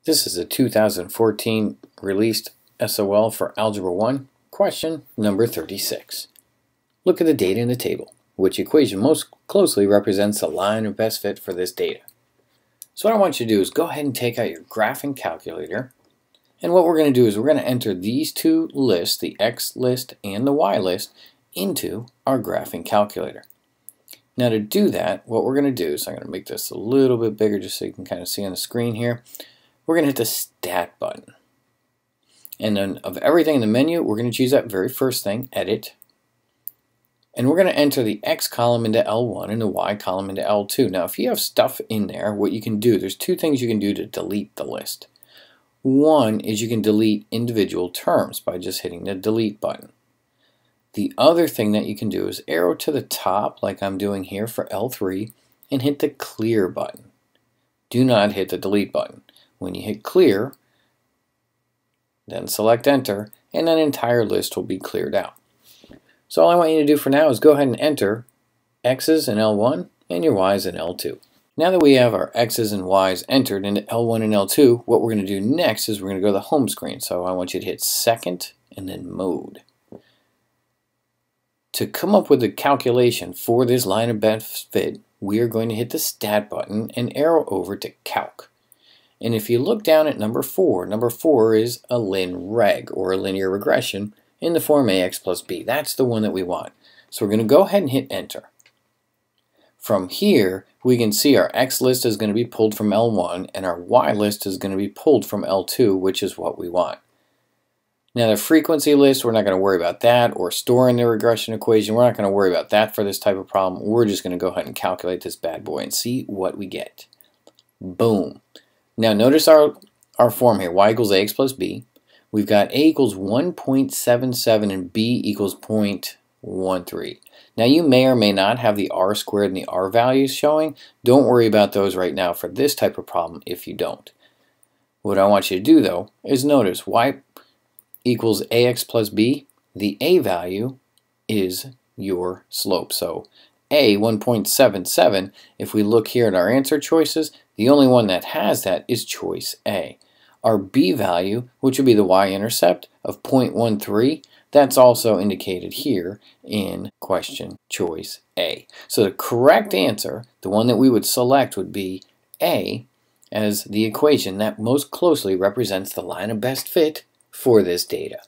This is a 2014 released SOL for Algebra 1, question number 36. Look at the data in the table. Which equation most closely represents the line of best fit for this data? So what I want you to do is go ahead and take out your graphing calculator. And what we're going to do is we're going to enter these two lists, the X list and the Y list, into our graphing calculator. Now to do that, what we're going to do is I'm going to make this a little bit bigger just so you can kind of see on the screen here. We're going to hit the Stat button. And then of everything in the menu, we're going to choose that very first thing, Edit. And we're going to enter the X column into L1 and the Y column into L2. Now if you have stuff in there, what you can do, there's two things you can do to delete the list. One is you can delete individual terms by just hitting the Delete button. The other thing that you can do is arrow to the top, like I'm doing here for L3, and hit the Clear button. Do not hit the Delete button. When you hit Clear, then select Enter, and that entire list will be cleared out. So all I want you to do for now is go ahead and enter X's in L1 and your Y's in L2. Now that we have our X's and Y's entered into L1 and L2, what we're going to do next is we're going to go to the home screen. So I want you to hit Second and then Mode. To come up with a calculation for this line of best fit, we are going to hit the Stat button and arrow over to Calc. And if you look down at number 4 is a lin-reg, or a linear regression, in the form ax plus b. That's the one that we want. So we're going to go ahead and hit Enter. From here, we can see our X list is going to be pulled from L1, and our Y list is going to be pulled from L2, which is what we want. Now the frequency list, we're not going to worry about that, or storing the regression equation. We're not going to worry about that for this type of problem. We're just going to go ahead and calculate this bad boy and see what we get. Boom. Now notice our form here, y equals ax plus b. We've got a equals 1.77 and b equals 0.13. Now you may or may not have the r squared and the r values showing. Don't worry about those right now for this type of problem if you don't. What I want you to do though is notice y equals ax plus b. The a value is your slope. So a, 1.77, if we look here at our answer choices, the only one that has that is choice A. Our b value, which would be the y-intercept of 0.13, that's also indicated here in question choice A. So the correct answer, the one that we would select, would be A as the equation that most closely represents the line of best fit for this data.